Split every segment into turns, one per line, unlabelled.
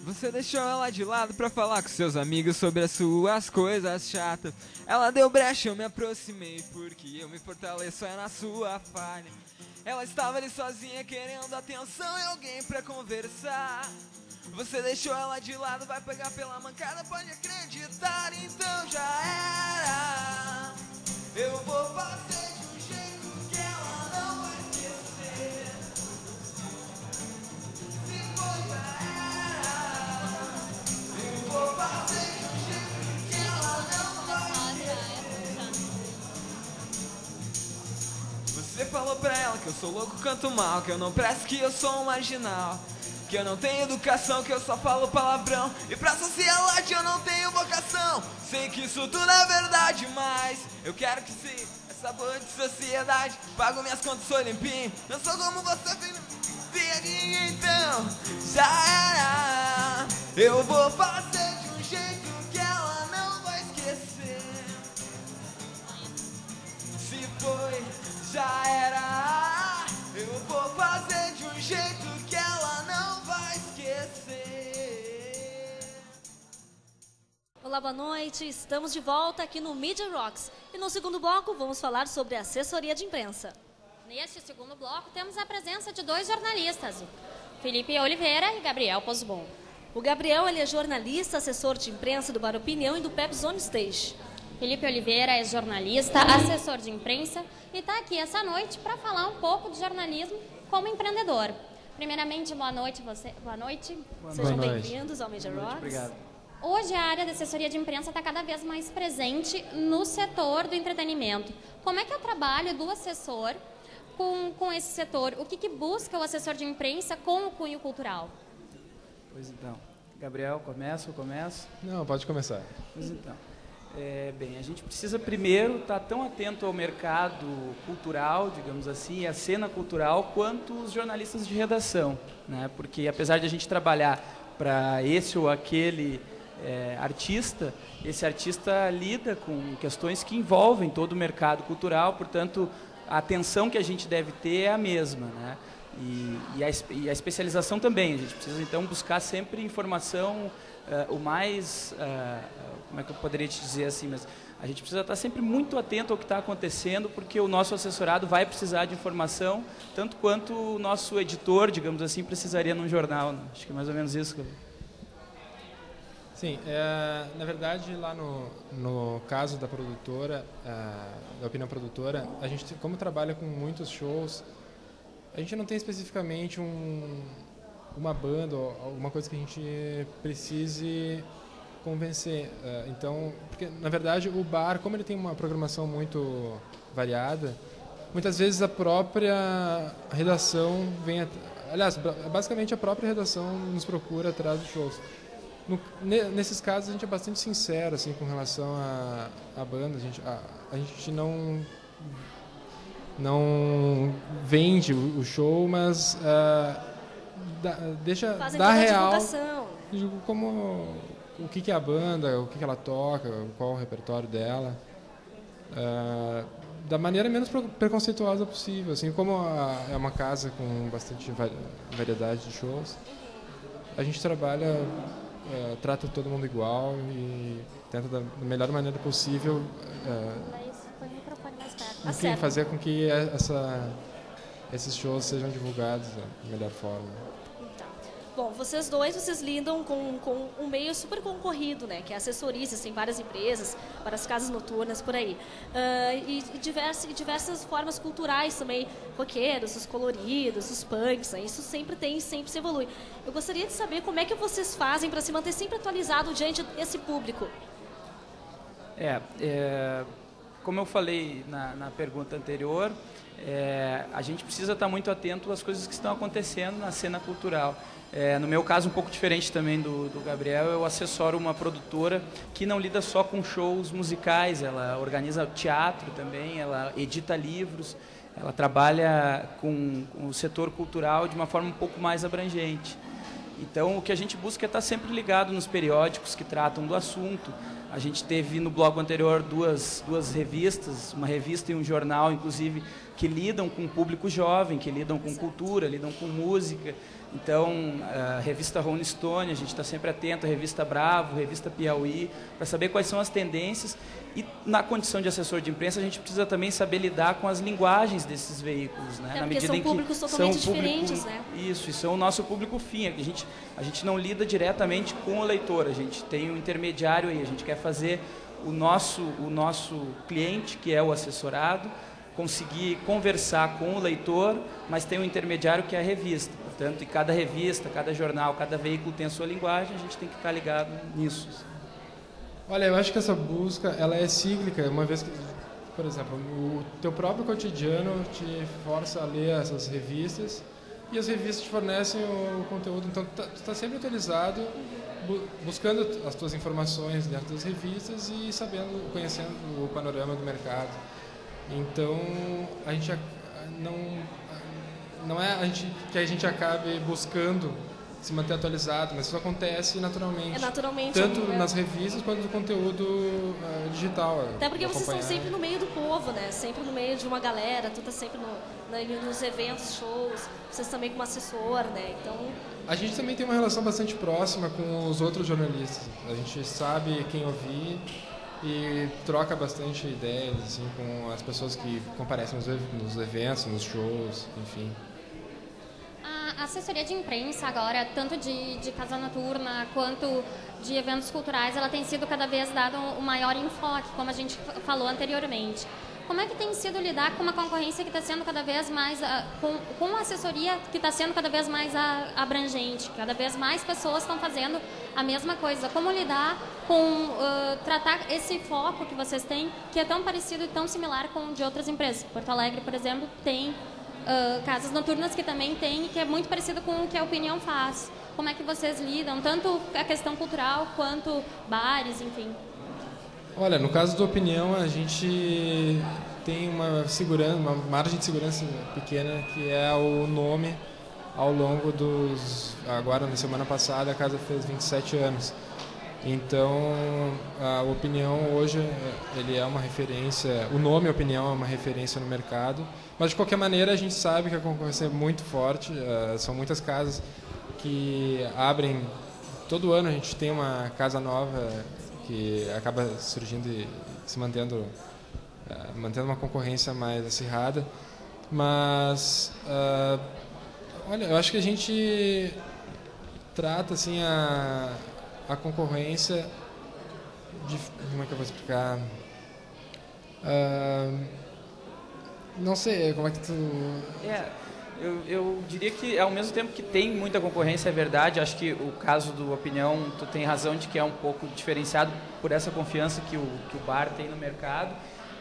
Você deixou ela de lado pra falar com seus amigos sobre as suas coisas chatas. Ela deu brecha, eu me aproximei, porque eu me fortaleço é na sua falha. Ela estava ali sozinha querendo atenção e alguém pra conversar. Você deixou ela de lado, vai pegar pela mancada, pode acreditar, então já era. Eu vou fazer de um jeito que ela não vai esquecer. Se for, já era. Eu vou fazer de um jeito que ela não vai esquecer. Você falou pra ela que eu sou louco, canto mal, que eu não presto, que eu sou um marginal, que eu não tenho educação, que eu só falo palavrão, e pra sociedade eu não tenho vocação. Sei que isso tudo é verdade, mas eu quero que sim, essa boa de sociedade. Pago minhas contas, sou limpinho, não sou como você, piadinha, então já era. Eu vou fazer de um jeito que ela não vai esquecer. Se foi, já era. Eu vou fazer de um jeito que ela não vai esquecer.
Olá, boa noite. Estamos de volta aqui no Media Rocks. E no segundo bloco vamos falar sobre assessoria de imprensa.
Neste segundo bloco temos a presença de dois jornalistas, Felipe Oliveira e Gabriel Posbon.
O Gabriel ele é jornalista, assessor de imprensa do Bar Opinião e do Pep Zone Stage.
Felipe Oliveira é jornalista, assessor de imprensa e está aqui essa noite para falar um pouco de jornalismo como empreendedor. Primeiramente, boa noite. Boa noite.
Sejam bem-vindos ao Media Rocks.
Obrigado.
Hoje a área de assessoria de imprensa está cada vez mais presente no setor do entretenimento. Como é que é o trabalho do assessor com esse setor? O que busca o assessor de imprensa com o cunho cultural?
Pois então, Gabriel, começo?
Não, pode começar.
Pois então, bem, a gente precisa primeiro estar tão atento ao mercado cultural, digamos assim, à cena cultural, quanto os jornalistas de redação, né? Porque apesar de a gente trabalhar para esse ou aquele artista, esse artista lida com questões que envolvem todo o mercado cultural, portanto, a atenção que a gente deve ter é a mesma, né? E a especialização também. A gente precisa, então, buscar sempre informação o mais... como é que eu poderia te dizer assim? Mas a gente precisa estar sempre muito atento ao que está acontecendo, porque o nosso assessorado vai precisar de informação, tanto quanto o nosso editor, digamos assim, precisaria num jornal, né? Acho que é mais ou menos isso.
Sim, na verdade, lá no caso da produtora, da Opinião Produtora, a gente, como trabalha com muitos shows, a gente não tem especificamente uma banda ou alguma coisa que a gente precise convencer. Então, porque, na verdade, o bar, como ele tem uma programação muito variada, muitas vezes a própria redação vem... Aliás, basicamente a própria redação nos procura atrás dos shows. Nesses casos a gente é bastante sincero assim, com relação à banda. A gente não vende o show, mas deixa dar real como o que é a banda, o que ela toca, qual o repertório dela, da maneira menos preconceituosa possível. Assim, como é uma casa com bastante variedade de shows, a gente trabalha, trata todo mundo igual e tenta da melhor maneira possível fazer com que esses shows sejam divulgados da melhor forma.
Bom, vocês lidam com um meio super concorrido, né? Que é assessoristas, tem várias empresas, várias casas noturnas por aí. E diversas formas culturais também, roqueiros, os coloridos, os punks, né? Isso sempre se evolui. Eu gostaria de saber como é que vocês fazem para se manter sempre atualizado diante desse público.
Como eu falei na pergunta anterior, a gente precisa estar muito atento às coisas que estão acontecendo na cena cultural. No meu caso, um pouco diferente também do Gabriel, eu assessoro uma produtora que não lida só com shows musicais, ela organiza teatro também, ela edita livros, ela trabalha com o setor cultural de uma forma um pouco mais abrangente. Então, o que a gente busca é estar sempre ligado nos periódicos que tratam do assunto, A gente teve no bloco anterior duas revistas, uma revista e um jornal, inclusive, que lidam com o público jovem, que lidam com cultura, lidam com música. Então, a revista Rolling Stone, a gente está sempre atento, a revista Bravo, a revista Piauí, para saber quais são as tendências. E, na condição de assessor de imprensa, a gente precisa também saber lidar com as linguagens desses veículos, né?
Na medida são públicos totalmente diferentes, né?
Isso, e são o nosso público fim. A gente não lida diretamente com o leitor, a gente tem um intermediário aí, a gente quer fazer o nosso cliente, que é o assessorado, conseguir conversar com o leitor, mas tem um intermediário que é a revista. Portanto, e cada revista, cada jornal, cada veículo tem a sua linguagem, a gente tem que estar ligado nisso.
Olha, eu acho que essa busca ela é cíclica, uma vez que, por exemplo, o teu próprio cotidiano te força a ler essas revistas e as revistas te fornecem o conteúdo, então tu está sempre atualizado, buscando as tuas informações dentro das revistas e conhecendo o panorama do mercado. Então, a gente não é que a gente acabe buscando se manter atualizado, mas isso acontece naturalmente.
É naturalmente.
Tanto nas revistas quanto no conteúdo digital.
Até porque vocês estão sempre no meio do povo, né? Sempre no meio de uma galera, tu tá sempre nos eventos, shows, vocês também como assessor, né? Então...
A gente também tem uma relação bastante próxima com os outros jornalistas. A gente sabe quem ouvir e troca bastante ideias assim, com as pessoas que comparecem nos eventos, nos shows, enfim.
A assessoria de imprensa agora, tanto de Casa Noturna quanto de eventos culturais, ela tem sido cada vez dado um maior enfoque, como a gente falou anteriormente. Como é que tem sido lidar com uma concorrência que está sendo cada vez mais, com uma assessoria que está sendo cada vez mais abrangente, cada vez mais pessoas estão fazendo a mesma coisa? Como lidar com, tratar esse foco que vocês têm, que é tão parecido e tão similar com o de outras empresas? Porto Alegre, por exemplo, tem casas noturnas que também tem, que é muito parecido com o que a Opinião faz. Como é que vocês lidam, tanto a questão cultural quanto bares, enfim?
Olha, no caso da Opinião, a gente tem uma margem de segurança pequena, que é o nome ao longo agora, na semana passada, a casa fez 27 anos. Então, a Opinião hoje, ele é uma referência, o nome Opinião é uma referência no mercado, mas de qualquer maneira a gente sabe que a concorrência é muito forte, são muitas casas que abrem, todo ano a gente tem uma casa nova que acaba surgindo e se mantendo uma concorrência mais acirrada, mas olha, eu acho que a gente trata assim a concorrência de, como é que eu vou explicar? Não sei, como é que tu...
Eu diria que, ao mesmo tempo que tem muita concorrência, é verdade, acho que o caso do Opinião, tu tem razão de que é um pouco diferenciado por essa confiança que o bar tem no mercado.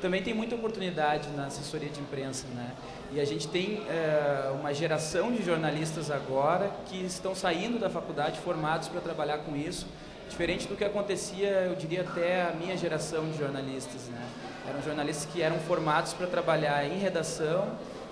Também tem muita oportunidade na assessoria de imprensa, né? E a gente tem uma geração de jornalistas agora que estão saindo da faculdade formados para trabalhar com isso, diferente do que acontecia, eu diria, até a minha geração de jornalistas, né? Eram jornalistas que eram formados para trabalhar em redação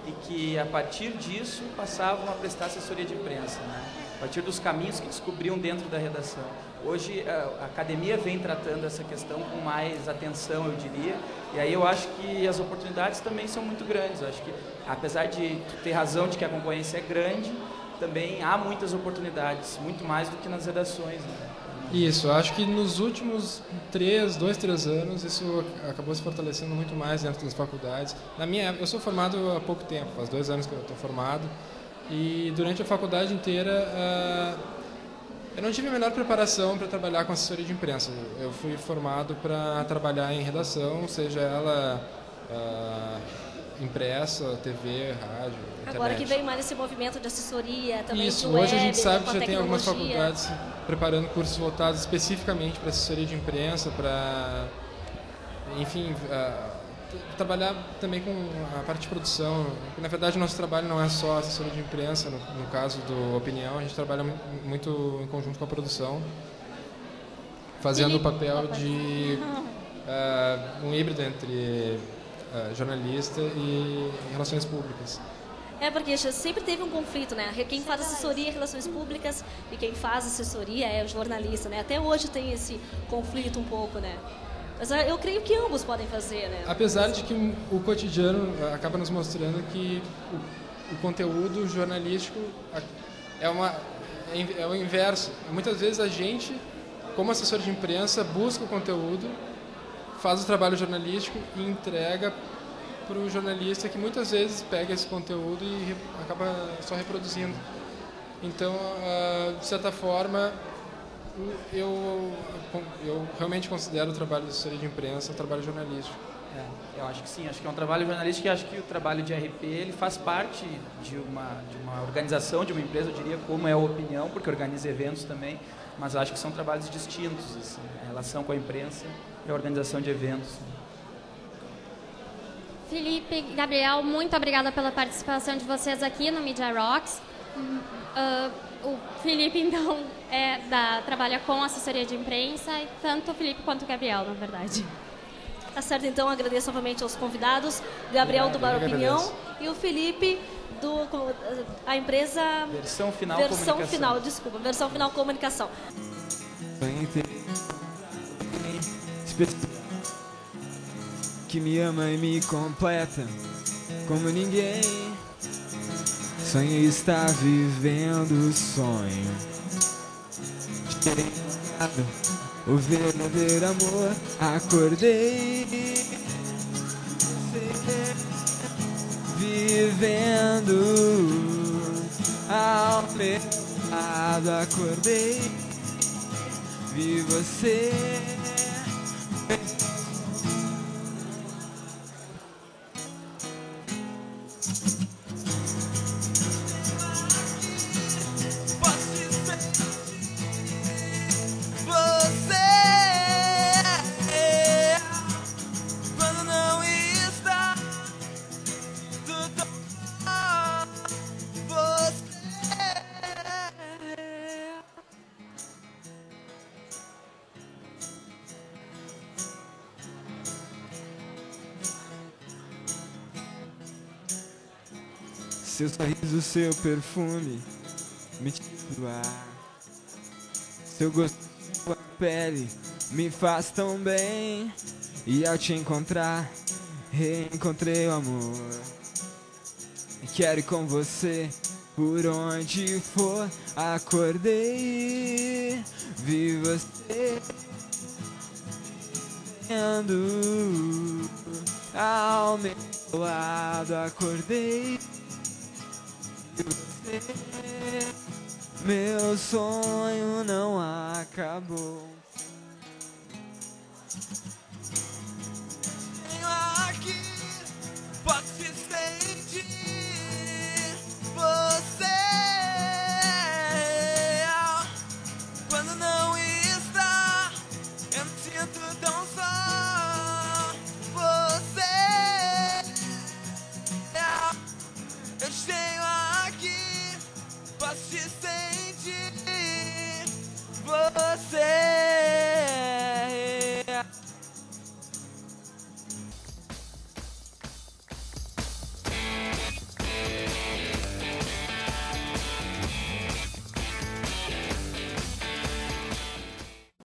e que, a partir disso, passavam a prestar assessoria de imprensa, né? A partir dos caminhos que descobriam dentro da redação. Hoje, a academia vem tratando essa questão com mais atenção, eu diria, e aí eu acho que as oportunidades também são muito grandes. Eu acho que, apesar de tu ter razão de que a concorrência é grande, também há muitas oportunidades, muito mais do que nas redações, né?
Isso, acho que nos últimos 3 anos isso acabou se fortalecendo muito mais dentro das faculdades. Eu sou formado há pouco tempo, faz 2 anos que eu estou formado, e durante a faculdade inteira eu não tive a menor preparação para trabalhar com assessoria de imprensa. Eu fui formado para trabalhar em redação, seja ela impressa, TV, rádio, internet.
Agora que veio mais esse movimento de assessoria, também
isso,
de web,
hoje a gente sabe
com
que já tem algumas
tecnologia.
faculdades preparando cursos voltados especificamente para assessoria de imprensa, para, enfim, trabalhar também com a parte de produção. Na verdade, o nosso trabalho não é só assessoria de imprensa, no caso do Opinião, a gente trabalha muito em conjunto com a produção, fazendo o papel de um híbrido entre jornalista e relações públicas.
É, porque sempre teve um conflito, né? Quem faz assessoria em relações públicas e quem faz assessoria é o jornalista, né? Até hoje tem esse conflito um pouco, né? Mas eu creio que ambos podem fazer, né?
Apesar de que o cotidiano acaba nos mostrando que o conteúdo jornalístico é o inverso. Muitas vezes a gente, como assessor de imprensa, busca o conteúdo, faz o trabalho jornalístico e entrega para o jornalista, que muitas vezes pega esse conteúdo e acaba só reproduzindo. Então, de certa forma, eu realmente considero o trabalho de assessoria de imprensa um trabalho jornalístico.
Eu acho que sim, acho que é um trabalho jornalístico e acho que o trabalho de RP ele faz parte de uma organização, de uma empresa, eu diria, como é a Opinião, porque organiza eventos também, mas acho que são trabalhos distintos, assim, a relação com a imprensa e a organização de eventos.
Felipe e Gabriel, muito obrigada pela participação de vocês aqui no Media Rocks. O Felipe, então, trabalha com assessoria de imprensa, e tanto o Felipe quanto o Gabriel, na verdade.
Tá certo, então, agradeço novamente aos convidados, Gabriel do Bar Opinião e o Felipe a empresa...
Versão Final
Comunicação.
Que me ama e me completa como ninguém. Sonho estar vivendo o sonho de ter encontrado o verdadeiro amor. Acordei vivendo ao meu lado. Acordei, vi você. Seu sorriso, seu perfume me tira do ar. Seu gosto, sua pele me faz tão bem. E ao te encontrar, reencontrei o amor. Quero ir com você por onde for. Acordei, vi você vivendo ao meu lado. Acordei, meu sonho não acabou. Venho aqui, posso sentir você quando não está. Eu me sinto tão só. Você, eu te tenho aqui, posso te sentir. Você